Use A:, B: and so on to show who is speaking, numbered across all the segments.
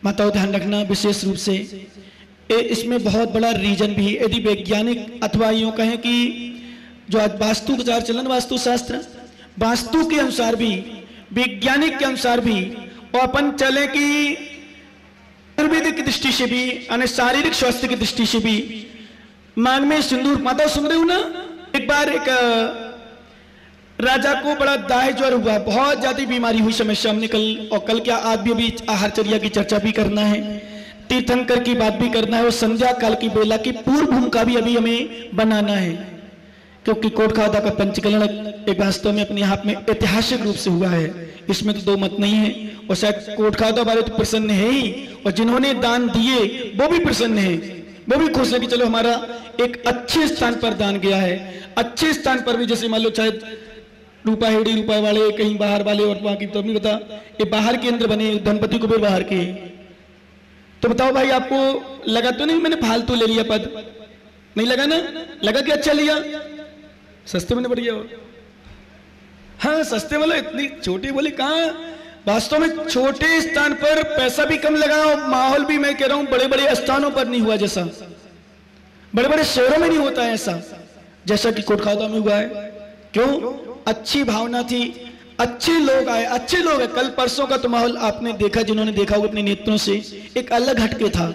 A: माताओं ध्यान रखना विशेष रूप से इसमें बहुत बड़ा रीजन भी है। यदि वैज्ञानिक अथवा यूं कहें कि जो आज वास्तु विचार चलन वास्तुशास्त्र, वास्तु के अनुसार भी, वैज्ञानिक के अनुसार भी, और अपन चले कि आयुर्वेदिक की दृष्टि से भी, यानी शारीरिक स्वास्थ्य की दृष्टि से भी, मांग में सिंदूर, माता सुन रहे हो ना? एक बार एक राजा को बड़ा दाह ज्वर हुआ, बहुत ज्यादा बीमारी हुई, समस्या हमने कल और कल क्या आज भी आहारचर्या की चर्चा भी करना है, तीर्थंकर की बात भी करना है, और संध्या काल की बेला की पूर्व भूमिका भी अभी हमें बनाना है, क्योंकि कोटखादा का पंचकलण एक वास्तव में अपने आप में ऐतिहासिक रूप से हुआ है, इसमें तो दो मत नहीं है। और शायद कोटखादा वाले तो प्रसन्न है ही, और जिन्होंने दान दिए वो भी प्रसन्न है, वो भी खुश है कि चलो हमारा एक अच्छे स्थान पर दान गया है। अच्छे स्थान पर भी, जैसे मान लो शायद रूपा हेड़ी, रूपा वाले, कहीं बाहर वाले, और वहां की तो नहीं पता, ये बाहर के अंदर बने धनपति कुबेर बाहर के, तो बताओ भाई आपको लगा तो नहीं मैंने फालतू ले लिया पद? नहीं लगा ना? लगा कि अच्छा लिया, सस्ते में पड़ गया। हाँ सस्ते वाला, इतनी छोटी बोली कहाँ, वास्तव में छोटे स्थान पर पैसा भी कम लगा और माहौल भी, मैं कह रहा हूं बड़े बड़े स्थानों पर नहीं हुआ, जैसा बड़े बड़े शहरों में नहीं होता है ऐसा, जैसा कि कोटखादा में हुआ है। क्यों? अच्छी भावना थी, अच्छे लोग आए, अच्छे लोग है। कल परसों का तो माहौल आपने देखा, जिन्होंने देखा होगा अपने नेत्रों से, एक अलग हटके था,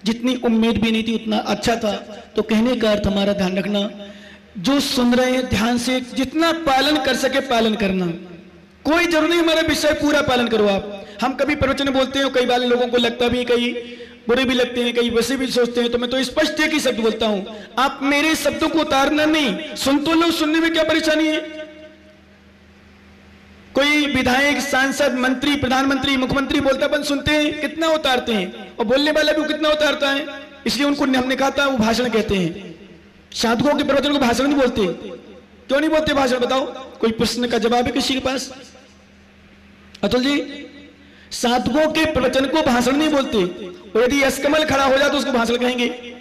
A: जितनी उम्मीद भी नहीं थी उतना अच्छा था। तो कहने का अर्थ हमारा ध्यान रखना, जो सुन रहे हैं ध्यान से, जितना पालन कर सके पालन करना, कोई जरूरी नहीं हमारा विषय पूरा पालन करो आप। हम कभी प्रवचन बोलते हैं, कई बार लोगों को लगता भी, कई बुरे भी लगते हैं, कई वैसे भी सोचते हैं, तो मैं तो स्पष्ट एक ही शब्द बोलता हूं, आप मेरे शब्दों को उतारना नहीं, सुन तो लो, सुनने में क्या परेशानी है? कोई विधायक, सांसद, मंत्री, प्रधानमंत्री, मुख्यमंत्री बोलता अपन सुनते हैं, कितना उतारते हैं, और बोलने वाला भी कितना उतारता है, इसलिए उनको हमने कहा था वो भाषण कहते हैं। साधुओं के प्रवचन को भाषण नहीं बोलते, क्यों नहीं बोलते भाषण? बताओ, कोई प्रश्न का जवाब है किसी के पास? अतुल जी, साधुओं के प्रवचन को भाषण नहीं बोलते, और यदि यशकमल खड़ा हो जाए तो उसको भाषण कहेंगे।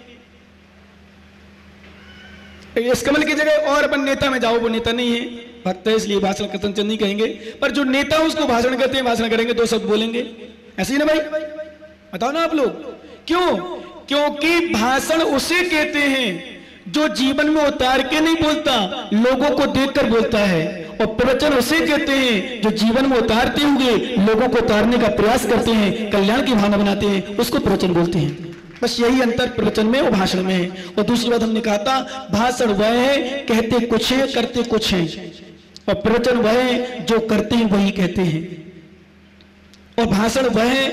A: यशकमल की जगह और अपन नेता में जाओ, वो नेता नहीं है, भक्त है, इसलिए भाषण कथनचंद नहीं कहेंगे, पर जो नेता उसको भाषण कहते हैं, भाषण करेंगे, दो शब्द बोलेंगे, ऐसे ही ना भाई? बताओ ना आप लोग, क्यों? क्योंकि भाषण उसे कहते हैं जो जीवन में उतार के नहीं बोलता, लोगों को देखकर बोलता है, और प्रवचन उसे कहते हैं जो जीवन में उतारते हुए लोगों को उतारने का प्रयास करते हैं, कल्याण की भावना बनाते हैं, उसको प्रवचन बोलते हैं। बस यही अंतर प्रवचन में और भाषण में है। और दूसरी बात हमने कहा था, भाषण वह है कहते कुछ है करते कुछ है, और प्रवचन वह है जो करते हैं वही कहते हैं। और भाषण वह है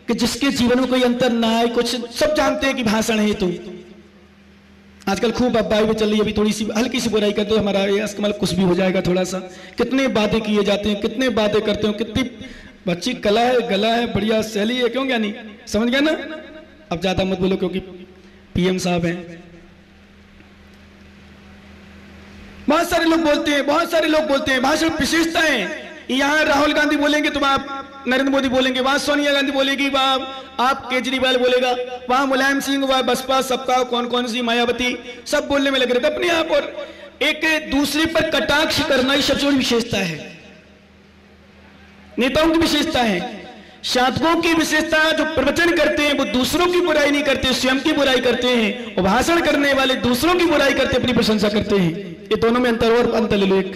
A: कि जिसके जीवन में कोई अंतर ना आए, कुछ सब जानते हैं कि भाषण है। तो आजकल खूब अब्बाई में चल रही है, अभी थोड़ी सी हल्की सी बुराई कर दो, हमारा ये मतलब कुछ भी हो जाएगा थोड़ा सा। कितने बातें किए जाते हैं, कितने बातें करते हो, कितनी अच्छी कला है, गला है, बढ़िया शैली है, क्यों? क्या नहीं समझ गया ना? अब ज्यादा मत बोलो क्योंकि पीएम साहब हैं। बहुत सारे लोग बोलते हैं, बहुत सारे लोग बोलते हैं, भाषण विशेषताएं। यहाँ राहुल गांधी बोलेंगे तो आप नरेंद्र मोदी बोलेंगे, वहां सोनिया गांधी बोलेगी, वहां आप केजरीवाल बोलेगा, वहां मुलायम सिंह, वहां बसपा, सबका कौन कौन सी मायावती, सब बोलने में लगे रहते अपने आप, और एक दूसरे पर कटाक्ष करना ही सबसे बड़ी विशेषता है। नेताओं की विशेषता है। साधकों की विशेषता, जो प्रवचन करते हैं वो दूसरों की बुराई नहीं करते, स्वयं की बुराई करते हैं, और भाषण करने वाले दूसरों की बुराई करते, अपनी प्रशंसा करते हैं। ये दोनों में अंतर, और अंतर ले लो एक।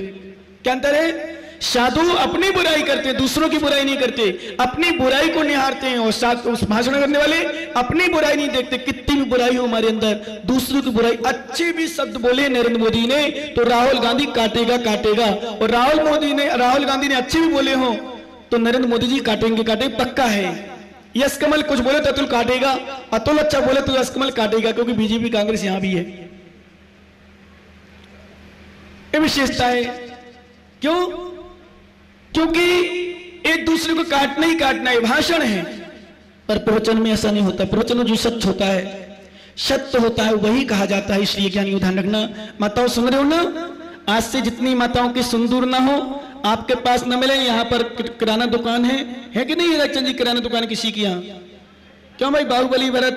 A: क्या अंतर है? साधु अपनी बुराई करते, दूसरों की बुराई नहीं करते, अपनी बुराई को निहारते हैं, और साथ उस भाषण करने वाले अपनी बुराई नहीं देखते, कितनी भी बुराई हो हमारे अंदर, दूसरों की बुराई। अच्छे भी शब्द बोले नरेंद्र मोदी ने तो राहुल गांधी काटेगा काटेगा, और राहुल गांधी ने अच्छे भी बोले हो तो नरेंद्र मोदी जी काटेंगे काटेंगे, पक्का है। यशकमल कुछ बोले तो अतुल काटेगा, अतुल अच्छा बोले तो यशकमल काटेगा, क्योंकि बीजेपी कांग्रेस यहां भी है। ये विशेषता है। क्यों? क्योंकि एक दूसरे को काटना ही काटना है, भाषण है। पर प्रवचन में ऐसा नहीं होता। प्रवचन में जो सत्य होता है, सत्य होता है, वही कहा जाता है। इसलिए ज्ञानी ध्यान रखना। माताओं सुन रहे हो ना? आज से जितनी माताओं के सिंदूर ना हो, आपके पास न मिले। यहाँ पर किराना दुकान है कि नहीं है रक्षण जी? किराना दुकान किसी की यहाँ? क्यों भाई, बाहुबली भरत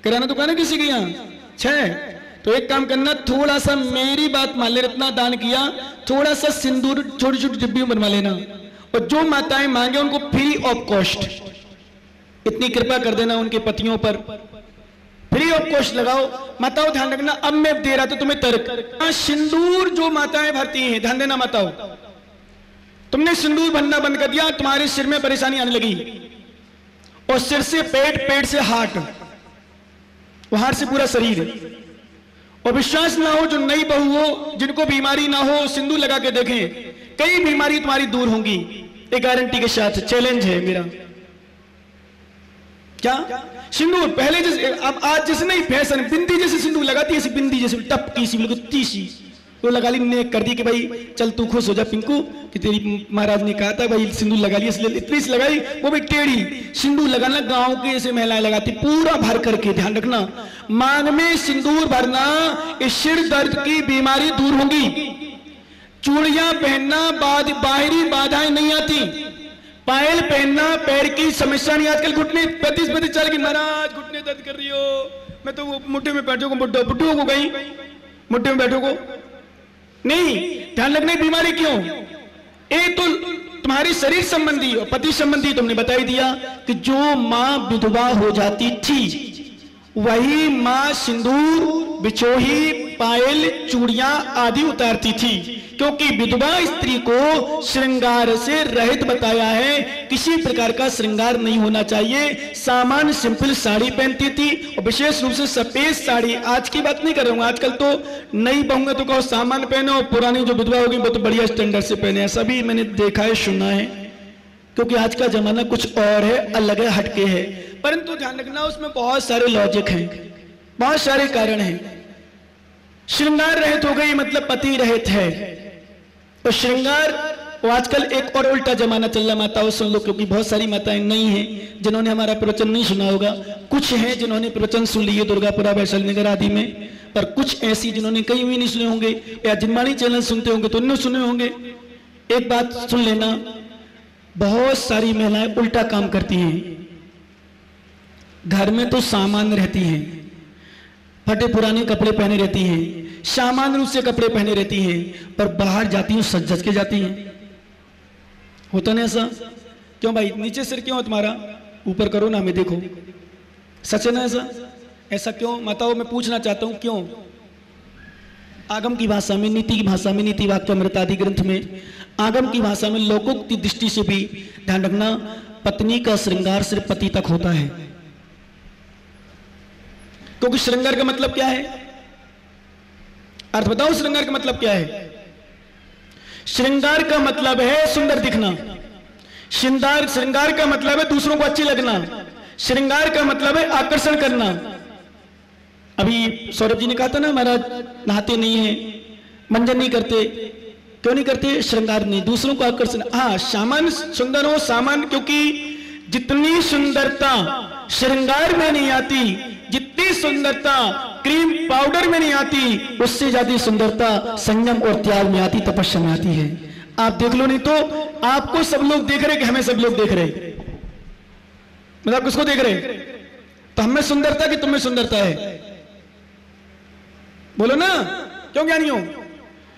A: किराना दुकान है किसी की यहाँ? 6। तो एक काम करना, थोड़ा सा मेरी बात मान ले, इतना दान किया, थोड़ा सा सिंदूर छोटी छोटी डिब्बी में बनवा लेना, और जो माताएं मांगे उनको फ्री ऑफ कॉस्ट इतनी कृपा कर देना उनके पतियों पर, फ्री ऑफ कॉस्ट लगाओ। माताओं ध्यान रखना, अब मैं दे रहा था तुम्हें तर्क। सिंदूर जो माताएं भरती हैं, ध्यान देना माताओं, तुमने सिंदूर भरना बंद कर दिया, तुम्हारे सिर में परेशानी आने लगी, और सिर से पेट, पेट से हार्ट, हार्ट से पूरा शरीर। और विश्वास ना हो, जो नई बहू हो, जिनको बीमारी ना हो, सिंदूर लगा के देखें, कई बीमारी तुम्हारी दूर होंगी, एक गारंटी के साथ। चैलेंज है मेरा। क्या सिंदूर पहले जैसे, अब आज जैसे नहीं फैशन, बिंदी जैसे सिंदूर लगाती है, ऐसी बिंदी जैसे टपकी सी, बिल्कुल तीसी, तो लगा ली, नेक कर दी कि भाई चल तू खुश हो जा पिंकू, कि तेरी महाराज ने कहा था भाई सिंदूर लगा लिया, इसलिए इतनी सी लगाई। वो भी टेढ़ी सिंदूर लगाना, गांव के ऐसे महिलाएं लगाती, पूरा भर करके। ध्यान रखना, मांग में सिंदूर भरना, इस सिर दर्द की बीमारी दूर होगी। चूड़ियां पहनना, बाहरी बाधाएं नहीं आती। पायल पहनना, पैर की समस्या नहीं। आजकल घुटने 35 चल की, महाराज घुटने दर्द कर रही हो, मैं तो मुट्ठे में बैठो को, बुड्ढो को गई, मुट्ठे में बैठो को नहीं। ध्यान रखना, बीमारी क्यों? एक तो तुम्हारी शरीर संबंधी और पति संबंधी, तुमने बता ही दिया कि जो मां विधवा हो जाती थी, वही मां सिंदूर, बिछोही, पायल, चूड़ियां आदि उतारती थी, क्योंकि विधवा स्त्री को श्रृंगार से रहित बताया है। किसी प्रकार का श्रृंगार नहीं होना चाहिए। सामान्य सिंपल साड़ी पहनती थी, और विशेष रूप से सफेद साड़ी। आज की बात नहीं कर रहा हूं, आजकल तो नई बहू तो कहो सामान्य पहनो, और पुरानी जो विधवा होगी वो तो बढ़िया स्टैंडर्ड से पहने। ऐसा भी मैंने देखा है, सुना है, क्योंकि आज का जमाना कुछ और है, अलग है, हटके है। परंतु ध्यान रखना, उसमें बहुत सारे लॉजिक हैं, बहुत सारे कारण हैं। श्रृंगार रहित हो गई मतलब पति रहित है। और श्रृंगार, वो आजकल एक और उल्टा जमाना चल रहा, माताओं सुन लो, क्योंकि बहुत सारी माताएं नहीं हैं जिन्होंने हमारा प्रवचन नहीं सुना होगा। कुछ हैं जिन्होंने प्रवचन सुन लिए दुर्गापुरा, वैशाली नगर आदि में, पर कुछ ऐसी जिन्होंने कहीं भी नहीं सुने होंगे, या जिनवाणी चैनल सुनते होंगे तो उन्होंने सुने होंगे। एक बात सुन लेना, बहुत सारी महिलाएं उल्टा काम करती हैं। घर में तो सामान्य रहती हैं, फटे पुराने कपड़े पहने रहती हैं, सामान्य रूप से कपड़े पहने रहती हैं, पर बाहर जाती हैं सज धज के जाती हैं। होता नहीं ऐसा? क्यों भाई नीचे सिर क्यों है तुम्हारा, ऊपर करो ना, हमें देखो। सच है ना ऐसा? ऐसा क्यों माताओं, मैं पूछना चाहता हूं क्यों? आगम की भाषा में, नीति की भाषा में, नीति वाक्यामृत आदि ग्रंथ में, आगम की भाषा में, लोकोक्ति दृष्टि से भी ध्यान रखना, पत्नी का श्रृंगार सिर्फ पति तक होता है। क्योंकि श्रृंगार का मतलब क्या है? अर्थ बताओ, श्रृंगार का मतलब क्या है? श्रृंगार का मतलब है सुंदर दिखना। श्रृंगार का मतलब है दूसरों को अच्छी लगना। श्रृंगार का मतलब है आकर्षण करना। अभी सौरभ जी ने कहा था ना, महाराज नहाते नहीं है, मंजन नहीं करते, क्यों नहीं करते? श्रृंगार नहीं, दूसरों को आकर्षण। हाँ, सामान्य सुंदर हो, सामान्य, क्योंकि जितनी सुंदरता श्रृंगार में नहीं आती, जितनी सुंदरता क्रीम पाउडर में नहीं आती, उससे ज्यादा सुंदरता संयम और त्याग में आती, तपस्या में आती है। आप देख लो, नहीं तो आपको सब लोग देख रहे कि हमें सब लोग देख रहे, मतलब किसको देख रहे? तो हमें सुंदरता कि तुम्हें सुंदरता है? बोलो ना, क्यों ज्ञानी हो?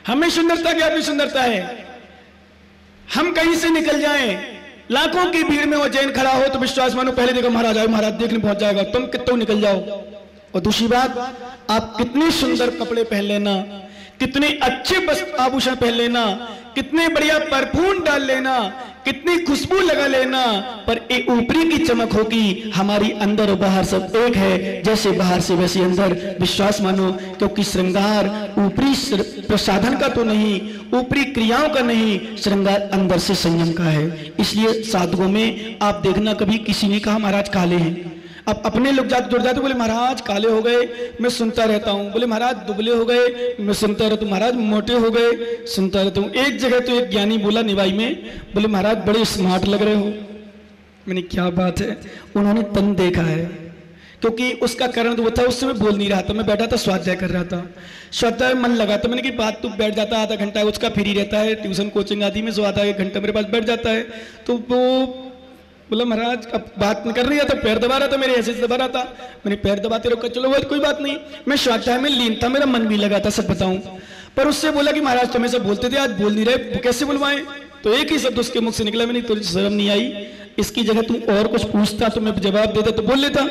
A: हमें सुंदरता कि आपकी सुंदरता है? हम कहीं से निकल जाएं, लाखों की भीड़ में वो जैन खड़ा हो तो विश्वास मानो पहले देखो महाराज आए, महाराज देखने पहुंच जाएगा, तुम कितों निकल जाओ। और दूसरी बात, आप कितने सुंदर कपड़े पहन लेना, कितने अच्छे आभूषण पहन लेना, कितने बढ़िया परफ्यूम डाल लेना, कितनी खुशबू लगा लेना, पर एक ऊपरी की चमक होगी, हमारी अंदर और बाहर सब एक है, जैसे बाहर से वैसे अंदर। विश्वास मानो, क्योंकि श्रृंगार ऊपरी प्रसाधन का तो नहीं, ऊपरी क्रियाओं का नहीं, श्रृंगार अंदर से संयम का है। इसलिए साधुओं में आप देखना, कभी किसी ने कहा महाराज काले हैं, अब अपने लोग जाते जुड़ जाते, बोले महाराज काले हो गए, मैं सुनता रहता हूँ। बोले महाराज दुबले हो गए, मैं सुनता रहता हूँ। महाराज मोटे हो गए, सुनता रहता हूँ। एक जगह तो एक ज्ञानी बोला निवाई में, बोले महाराज बड़े स्मार्ट लग रहे हो। मैंने क्या बात है? उन्होंने तन देखा है, क्योंकि उसका कारण तो वो था, उस समय बोल नहीं रहा था, मैं बैठा था स्वाध्याय कर रहा था, स्वाध्याय मन लगा था। मैंने कहा बात तो बैठ जाता, आधा घंटा उसका फ्री रहता है, ट्यूशन कोचिंग आदि में, सो आधा एक घंटा मेरे पास बैठ जाता है। तो वो बोला महाराज अब बात कर रही है तो पैर दबा रहा था, मेरे ऐसे दबा रहा था, मैंने पैर दबाते रखा, चलो वो कोई बात नहीं। मैं स्वाध्याय में लीन था, मेरा मन भी लगा था, सच बताऊं। पर उससे बोला कि महाराज तुम ऐसे बोलते थे, आज बोल नहीं रहे, कैसे बुलवाएं? तो एक ही शब्द उसके मुख से निकला, मैंने तुझे शर्म नहीं आई? इसकी जगह तू और कुछ पूछता तो मैं जवाब देता तो बोल लेता,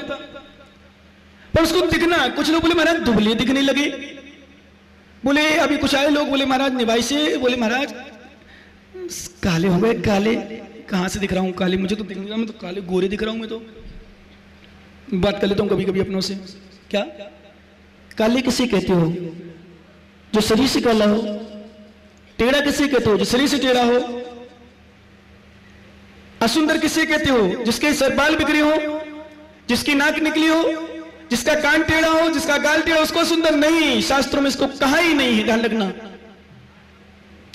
A: पर उसको दिखना, कुछ लोग बोले महाराज दुबले दिखने लगे, बोले अभी कुछ आए लोग बोले महाराज निभाई से, बोले महाराज काले हो गए, काले कहां से दिख रहा हूं काले, मुझे तो दिख रहा, मैं तो काले गोरे दिख रहा हूं, मैं तो बात कर लेता हूं कभी कभी अपनों से, क्या काले किसे कहते हो? जो शरीर से काला हो। टेढ़ा किसे कहते हो? जो शरीर से टेढ़ा हो। असुंदर किसे कहते हो? जिसके सर बाल बिगड़े हो, जिसकी नाक निकली हो, जिसका कान टेढ़ा हो, जिसका गाल टेढ़ा, उसको सुंदर नहीं, शास्त्रों में इसको कहा ही नहीं है, ध्यान रखना।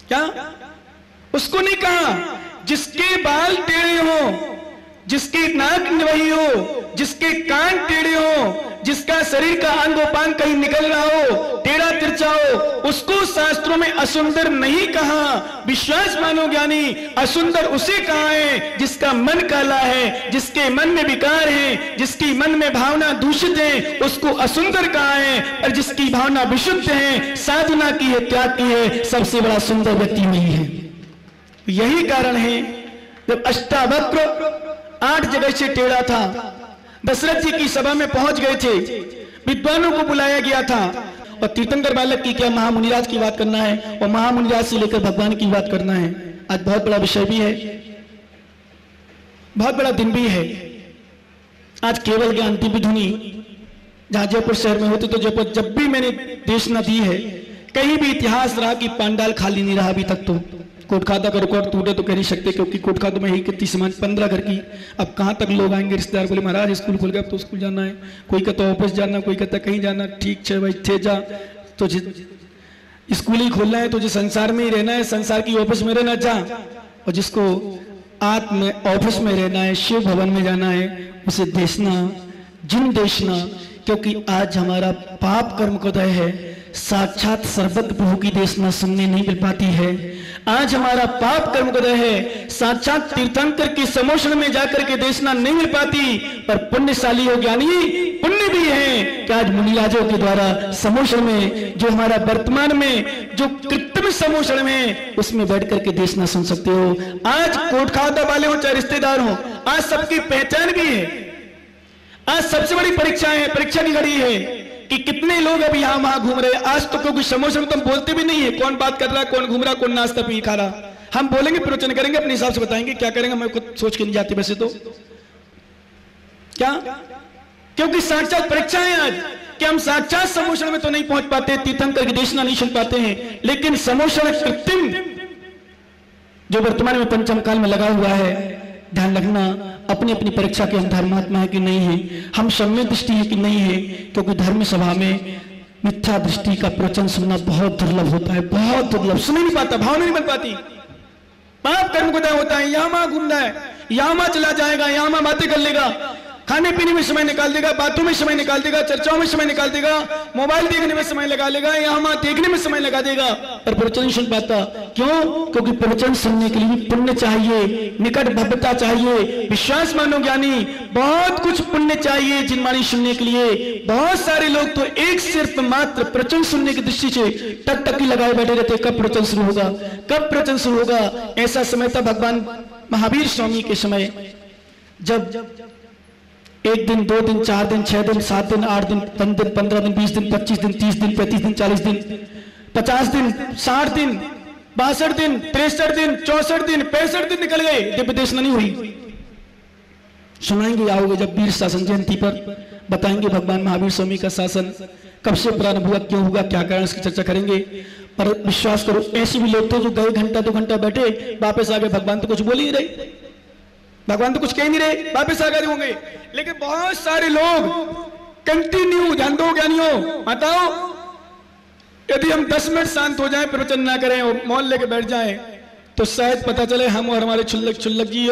A: क्या उसको नहीं कहा? जिसके बाल टेढ़े हो, जिसकी नाक निवही हो, जिसके कान टेढ़े हो, जिसका शरीर का अंगोपांग कहीं निकल रहा हो, टेढ़ा तिरछा हो, उसको शास्त्रों में असुंदर नहीं कहा। विश्वास मानो ज्ञानी, असुंदर उसे कहा है जिसका मन काला है, जिसके मन में विकार है, जिसकी मन में भावना दूषित है, उसको असुंदर कहा है। और जिसकी भावना विशुद्ध है, साधना की है, त्याग की है, सबसे बड़ा सुंदर व्यक्ति वही है। यही कारण है जब अष्टावक्र 8 जगह से टेढ़ा था, दशरथ जी की सभा में पहुंच गए थे, विद्वानों को बुलाया गया था, और तीर्थंकर बालक की क्या महामुनिराज की बात करना है, और महामुनिराज से लेकर भगवान की बात करना है। आज बहुत बड़ा विषय भी है, बहुत बड़ा दिन भी है। आज केवल ज्ञान दिव्य धुनी जहां जयपुर शहर में होती, तो जयपुर जब भी मैंने देशना दी है, कहीं भी इतिहास रहा कि पांडाल खाली नहीं रहा अभी तक। तो कोटखादा का रिकॉर्ड टूटे तो कह नहीं सकते, क्योंकि कोटखादा में ही कितनी समान 15 घर की, अब कहां तक लोग आएंगे रिश्तेदार। बोले महाराज स्कूल खुल गया, अब तो स्कूल जाना है, कोई कहता ऑफिस जाना, कोई कहता कहीं जाना। ठीक है भाई, थे जा, तो स्कूल ही खोलना है, तुझे संसार में ही रहना है, संसार की ऑफिस में रहना जा, और जिसको आत्म ऑफिस में रहना है, शिव भवन में जाना है, उसे देशना, जिन देशना, क्योंकि आज हमारा पाप कर्म कोदय है, साक्षात सर्वज्ञ प्रभु की देशना सुनने नहीं मिल पाती है। आज हमारा पाप कर्म कोदय है, साक्षात तीर्थंकर की समोषण में जाकर के देशना नहीं मिल पाती। पर पुण्यशाली हो ज्ञानी, पुण्य भी है कि आज मुनिराजों के द्वारा समोषण में, जो हमारा वर्तमान में जो कृत्रिम समोषण में, उसमें बैठ करके देशना सुन सकते हो। आज कोटखादा वाले हो चाहे रिश्तेदार हो, आज सबकी पहचान भी है। आज सबसे बड़ी परीक्षा है, परीक्षा की घड़ी है कि कितने लोग अभी यहां वहां घूम रहे हैं। आज तो क्योंकि समोषण तो हम बोलते भी नहीं है, कौन बात कर रहा है, कौन घूम रहा, कौन नाश्ता पी खा रहा, हम बोलेंगे, प्रवचन करेंगे, अपने हिसाब से बताएंगे क्या करेंगे, हमें खुद सोच के नहीं जाती वैसे तो। क्या? क्योंकि साक्षात परीक्षा है आज कि हम साक्षात समोषण में तो नहीं पहुंच पाते, तीर्थंकर की देशना नहीं सुन पाते हैं, लेकिन समोषण कृत्रिम जो वर्तमान में पंचम काल में लगा हुआ है, ध्यान रखना, अपनी अपनी परीक्षा के हम धर्मात्मा है कि नहीं है, हम सम्य दृष्टि है कि नहीं है। क्योंकि धर्म सभा में मिथ्या दृष्टि का प्रवचन सुनना बहुत दुर्लभ होता है, बहुत दुर्लभ, सुन नहीं पाता, भावना नहीं बन पाती। पाप कर्म कोदय होता है, यहां वहां घूमना है, यहां वहां चला जाएगा, यहां वहां बातें कर लेगा, खाने पीने में समय निकाल देगा, बातों में समय निकाल देगा, चर्चाओं में समय निकाल देगा, मोबाइल देखने में समय लगा लेगा, यहां वहां देखने में समय लगा देगा, पर प्रवचन नहीं सुन पाता। क्यों? क्योंकि प्रवचन सुनने के लिए पुण्य चाहिए, निकट भव्यता चाहिए, विश्वास मानो ज्ञानी, बहुत कुछ पुण्य चाहिए जिनवाणी सुनने के लिए। बहुत सारे लोग तो एक सिर्फ मात्र प्रवचन सुनने की दृष्टि से टकटकी लगाए बैठे रहते, कब प्रवचन शुरू होगा, कब प्रवचन शुरू होगा। ऐसा समय था भगवान महावीर स्वामी के समय, जब 1 दिन, 2 दिन, 4 दिन, 6 दिन, 7 दिन, 8 दिन, 5 दिन, 15 दिन, 20 दिन, 25 दिन, 30 दिन, 35 दिन, 40 दिन, 50 दिन, 60 दिन, 62 दिन, 63 दिन, 64 दिन, 65 दिन निकल गए, दिव्य देशना नहीं हुई। सुनाएंगे, आओगे जब वीर शासन जयंती पर, बताएंगे भगवान महावीर स्वामी का शासन कब से प्रारंभ हुआ, क्यों हुआ, क्या कारण, इसकी चर्चा करेंगे। पर विश्वास करो, ऐसे भी लोग थे जो गए घंटा 2 घंटा बैठे, वापस आ गए, भगवान तो कुछ बोल ही रहे, भगवान तो कुछ कह नहीं रहे, वापस आ गए होंगे। लेकिन बहुत सारे लोग कंटिन्यू, ध्यान दो ज्ञानियों, बताओ, यदि हम 10 मिनट शांत हो जाएं, प्रवचन ना करें और मौन लेके बैठ जाएं, तो शायद पता चले हम और हमारे छुल्लक जी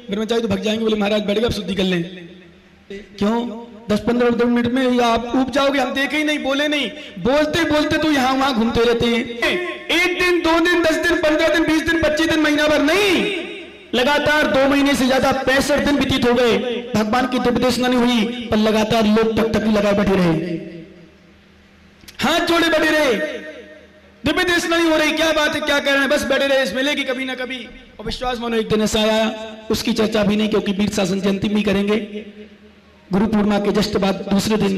A: ब्रह्मचारी तो भग जाएंगे, बोले महाराज बैठ गए, आप शुद्धि कर लें। क्यों? 10-15 मिनट में आप उब जाओगे, हम देखे ही नहीं, बोले नहीं, बोलते बोलते तो यहां वहां घूमते रहते हैं। 1 दिन, 2 दिन, 10 दिन, 15 दिन, 20 दिन, 25 दिन, महीना भर नहीं, लगातार 2 महीने से ज्यादा 65 दिन व्यतीत हो गए, भगवान की दिव्य देशना नहीं हुई, पर लगातार लोग टकटकी लगाए बैठे रहे, हाथ जोड़े बैठे रहे, दिव्य देश नहीं हो रही, क्या बात है, क्या कर रहे हैं, बस बैठे रहे, मिलेगी कभी ना कभी। और विश्वास मानो एक दिन ऐसा आया, उसकी चर्चा भी नहीं, क्योंकि वीर शासन जयंती भी करेंगे। गुरु पूर्णिमा के जस्ट बाद दूसरे दिन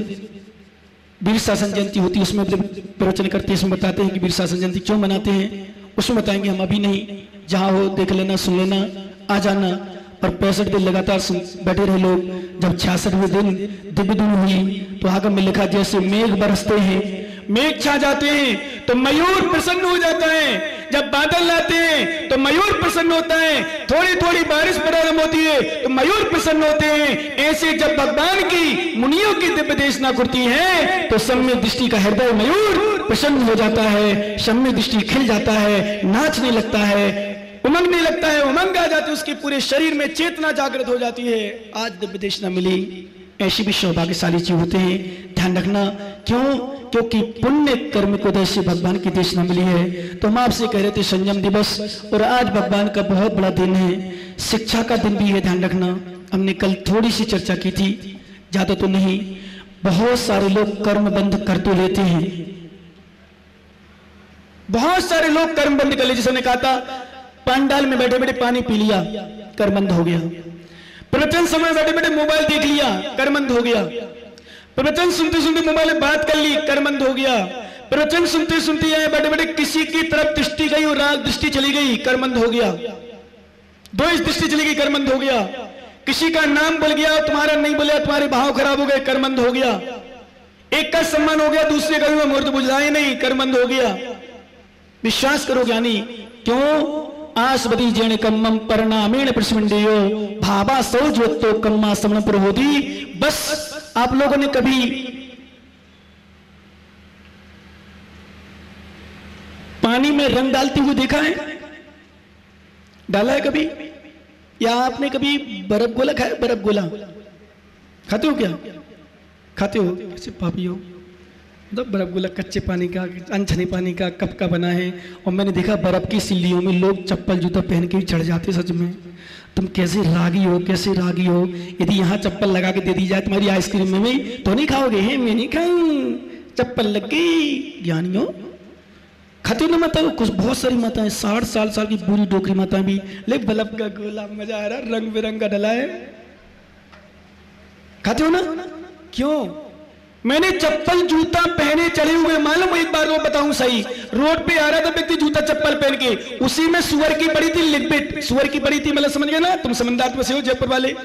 A: वीर शासन जयंती होती है, उसमें प्रवचन करते हैं, उसमें बताते हैं कि वीर शासन जयंती क्यों मनाते हैं, उसमें बताएंगे हम। अभी नहीं, जहां हो देख लेना, सुन लेना, आ जाना। और 65 दिन लगातार बैठे रहे लोग। जब 66वें दिन दिव्य धुन हुई तो आगम में लिखा, जैसे मेघ बरसते हैं, मेघ छा जाते हैं तो मयूर प्रसन्न हो जाता है। जब बादल आते हैं तो मयूर प्रसन्न होता है, थोड़ी थोड़ी बारिश प्रारंभ होती है तो मयूर प्रसन्न होते हैं। ऐसे जब भगवान की मुनियों की दिव्य देशना करती है तो सम्य दृष्टि का हृदय मयूर प्रसन्न हो जाता है, सम्य दृष्टि खिल जाता है, नाचने लगता है, उमंगने लगता है, उमंग आ जाती है, उसके पूरे शरीर में चेतना जागृत हो जाती है। आज दिव्य देशना मिली, ऐसे भी सौभाग्यशाली जीव होते हैं। ध्यान रखना, क्यों? क्योंकि पुण्य कर्म को उदय से भगवान की देशना मिली है। तो हम आपसे कह रहे थे संयम दिवस, और आज भगवान का बहुत बड़ा दिन है, शिक्षा का दिन भी है। ध्यान रखना, हमने कल थोड़ी सी चर्चा की थी, ज्यादा तो नहीं। बहुत सारे लोग कर्म बंद कर तो लेते हैं, बहुत सारे लोग कर्म बंद कर ले। जिसने कहा था पंडाल में बैठे बैठे पानी पी लिया, कर बंद हो गया। प्रवचन समय बैठे बैठे मोबाइल देख लिया, कर बंद हो गया। प्रवचन सुनते सुनते मोबाइल में बात कर ली, कर बंद हो गया। प्रवचन सुनते सुनते आए बैठे बैठे किसी की तरफ दृष्टि गई और राग दृष्टि चली गई, कर बंद हो गया। द्वेष दृष्टि चली गई, कर बंद हो गया। किसी का नाम बोल गया, तुम्हारा नहीं बोला, तुम्हारे भाव खराब हो गए, कर बंद हो गया। एक का सम्मान हो गया, दूसरे का मुहूर्त बुझाए नहीं, कर बंद हो गया। विश्वास करो ज्ञानी, क्यों? आसवदी जेण कम्मम परिणामेण प्रस्मिंडेयो भावा सौज्वतो कम्मा समण प्रहोदी। बस आप लोगों ने कभी पानी में रंग डालते हुए देखा है? डाला है कभी? या आपने कभी बर्फ गोला खाया? बर्फ गोला खाते हो क्या? खाते हो? कैसे पापी हो? मतलब बर्फ गोला कच्चे पानी का, अनछने पानी का, कप का बना है। और मैंने देखा बर्फ की सिल्लियों में लोग चप्पल जूता पहन के भी चढ़ जाते। सच में तुम कैसे रागी हो, कैसे रागी हो। यदि यहाँ चप्पल लगा के दे दी जाए तुम्हारी आइसक्रीम में भी तो नहीं खाओगे? है मैं नहीं खाऊं, चप्पल लग गई। ज्ञानियों खाते हो ना माता? कुछ बहुत सारी माताएं 60 साल की बुरी डोकरी माताएं भी, ले बल्ब का गोला मजा आ रहा, रंग बिरंगा डला है, खाते हो ना? क्यों? मैंने चप्पल जूता पहने चले हुए, मालूम एक बार वो बताऊं सही, रोड पे आ रहा था व्यक्ति जूता चप्पल पहन के, उसी में सुअर की पड़ी थी लिपट, सुअर की पड़ी थी, मतलब समझ गए ना? तुम समझदार में से हो जयपुर वाले।